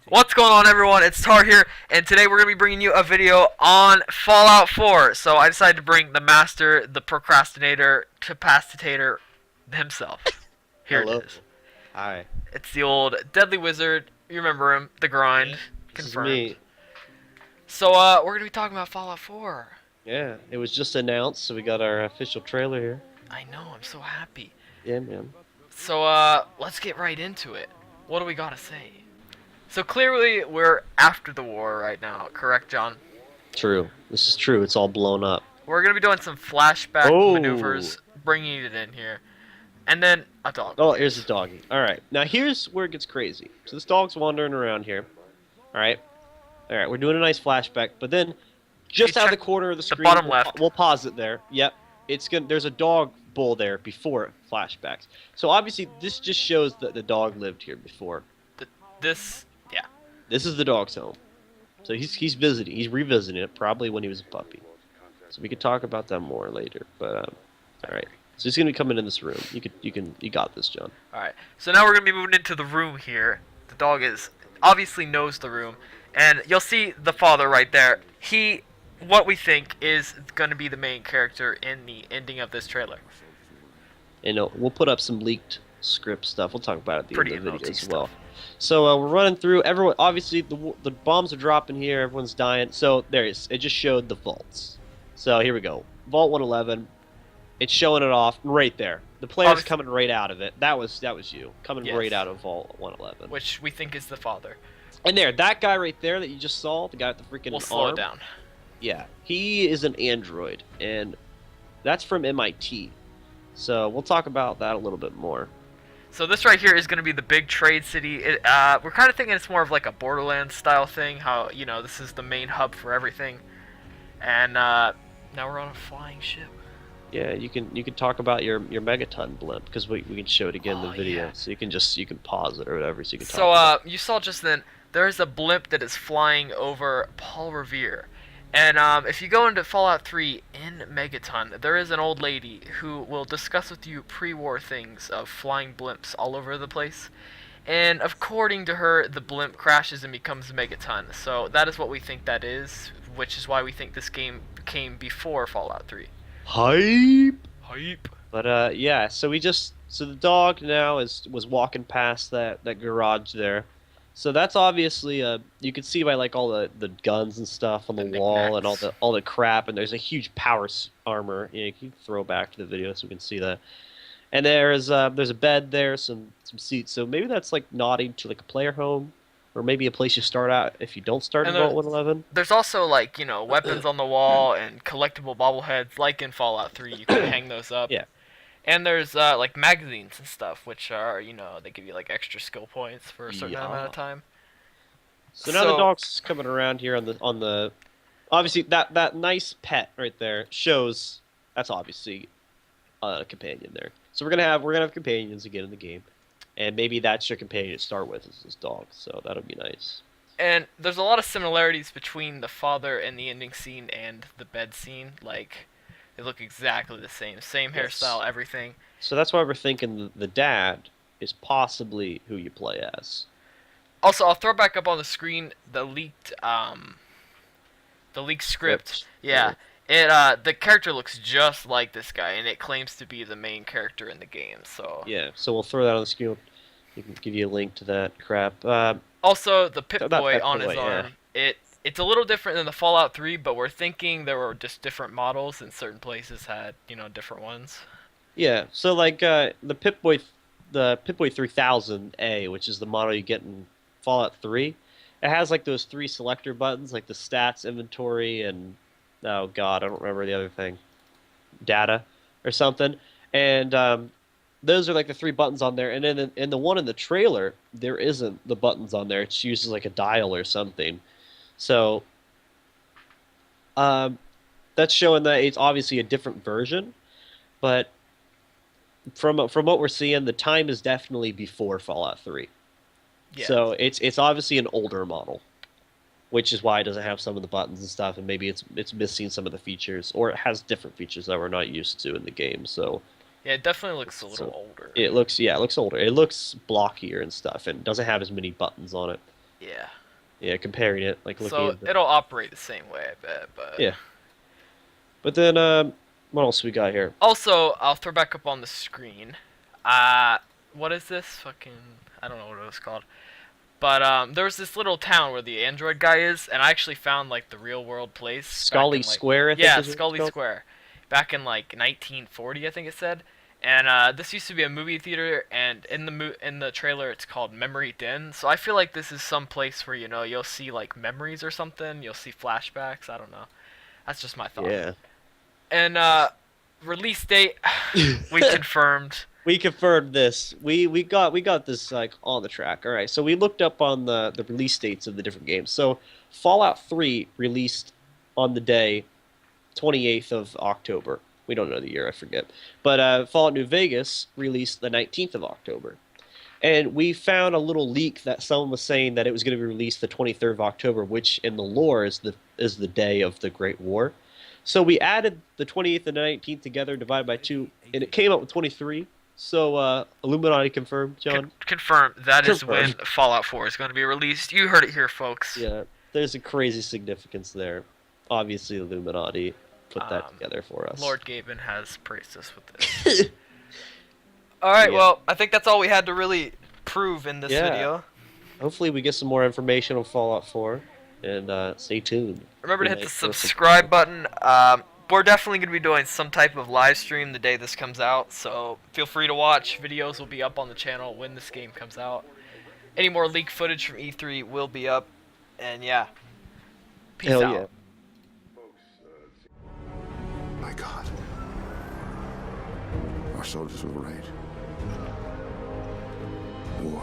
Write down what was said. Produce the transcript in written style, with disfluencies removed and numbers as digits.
What's going on, everyone? It's Tar here, and today we're going to be bringing you a video on Fallout 4. So I decided to bring the master, the procrastinator, capacitator himself. Here it Hello. is. Hi. It's the old Deadlywizard. You remember him, the grind, Yeah. This is confirmed. me. So we're going to be talking about Fallout 4. Yeah, it was just announced, so we got our official trailer here. I know, I'm so happy. Yeah, man. So let's get right into it. What do we got to say? So clearly we're after the war right now, correct, John? True. This is true. It's all blown up. We're gonna be doing some flashback Oh. maneuvers, bringing it in here, and then a dog. Oh, here's the doggy. All right. Now here's where it gets crazy. So this dog's wandering around here. All right. All right. We're doing a nice flashback, but then just Hey, out of the check corner of the the screen, bottom left. we'll pause it there. Yep. It's gonna. There's a dog bowl there before flashbacks. So obviously this just shows that the dog lived here before. This, yeah. This is the dog's home. So he's visiting. He's revisiting it probably when he was a puppy. So we could talk about that more later. But all right. So he's gonna be coming in this room. You got this, John. All right. So now we're gonna be moving into the room here. The dog is obviously knows the room, and you'll see the father right there. What we think is gonna be the main character in the ending of this trailer. And we'll put up some leaked script stuff. We'll talk about it at the Pretty end of the video MLT as well. stuff. So we're running through. Everyone, obviously, the bombs are dropping here. Everyone's dying. So there it is. It just showed the vaults. So here we go. Vault 111. It's showing it off right there. The player's coming right out of it. That was you coming Yes. right out of Vault 111. Which we think is the father. And there, that guy right there that you just saw, the guy with the freaking We'll slow arm. it down. Yeah, he is an android, and that's from MIT. So we'll talk about that a little bit more. So this right here is going to be the big trade city. We're kind of thinking it's more of like a Borderlands style thing. How, you know, this is the main hub for everything. And now we're on a flying ship. Yeah, you can talk about your megaton blimp because we can show it again in the video. Yeah. So you can pause it or whatever. So you can talk. So about it. you saw just then there's a blimp that is flying over Paul Revere. And if you go into Fallout 3 in Megaton, there is an old lady who will discuss with you pre-war things of flying blimps all over the place. And according to her, the blimp crashes and becomes Megaton. So that is what we think that is, which is why we think this game came before Fallout 3. Hype. Hype. But yeah, so the dog now was walking past that garage there. So that's obviously you can see by like all the guns and stuff on the wall and all the crap, and there's a huge power armor. You can throw back to the video so we can see that. And there's a bed there, some seats. So maybe that's like nodding to like a player home, or maybe a place you start out if you don't start in Vault 111. There's also like, you know, weapons on the wall and collectible bobbleheads like in Fallout 3. You can hang those up. Yeah. And there's like magazines and stuff, which are, you know, they give you like extra skill points for a certain amount of time. So now the dog's coming around here on the obviously that nice pet right there shows that's obviously a companion there. So we're gonna have companions again in the game, and maybe that's your companion to start with is this dog. So that'll be nice. And there's a lot of similarities between the father and the ending scene and the bed scene. Like, they look exactly the same hairstyle, everything. So that's why we're thinking the dad is possibly who you play as. Also, I'll throw back up on the screen the leaked script. Yeah. The character looks just like this guy, and it claims to be the main character in the game. So yeah, so we'll throw that on the screen. You can give you a link to that crap. Also, the Pip-Boy on his arm. Yeah. It's a little different than the Fallout 3, but we're thinking there were just different models, and certain places had, you know, different ones. Yeah, so like the Pip-Boy 3000A, which is the model you get in Fallout 3, it has like those 3 selector buttons, like the stats, inventory, and oh god, I don't remember the other thing, data or something. And those are like the 3 buttons on there. And then in the one in the trailer, there isn't the buttons on there. It uses like a dial or something. So that's showing that it's obviously a different version, but from what we're seeing, the time is definitely before Fallout 3. Yeah. So it's obviously an older model, which is why it doesn't have some of the buttons and stuff, and maybe it's missing some of the features, or it has different features that we're not used to in the game. So yeah, it definitely looks a little older. It looks older. It looks blockier and stuff, and doesn't have as many buttons on it. Yeah. Yeah, comparing it, like looking So at the it'll operate the same way, I bet. But yeah. But then what else we got here? also, I'll throw back up on the screen. Uh, what is this? Fucking, I don't know what it was called. But there was this little town where the android guy is, and I actually found like the real world place back Scully in like Square, I think yeah, is what it's Scully called. Square, back in like 1940, I think it said. And this used to be a movie theater, and in the trailer it's called Memory Den. So I feel like this is some place where you'll see like memories or something. You'll see flashbacks. I don't know. That's just my thought. Yeah. And release date we confirmed. We confirmed this. We got this like on the track. All right. So we looked up on the release dates of the different games. So Fallout 3 released on the day 28th of October. We don't know the year, I forget. But Fallout New Vegas released the 19th of October. And we found a little leak that someone was saying that it was going to be released the 23rd of October, which in the lore is the day of the Great War. So we added the 28th and the 19th together, divided by 2, and it came up with 23. So Illuminati confirmed, John. Confirmed. That is Confirmed. when Fallout 4 is going to be released. You heard it here, folks. Yeah, there's a crazy significance there. Obviously, Illuminati put that together for us. Lord Gaben has praised us with this. Alright, Yeah. well, I think that's all we had to really prove in this Yeah. video. Hopefully, we get some more information on Fallout 4, and stay tuned. Remember to Good hit the night, subscribe button. We're definitely going to be doing some type of live stream the day this comes out, so feel free to watch. Videos will be up on the channel when this game comes out. Any more leak footage from E3 will be up, and yeah. Peace Hell out. yeah. My God. Our soldiers will raid. War.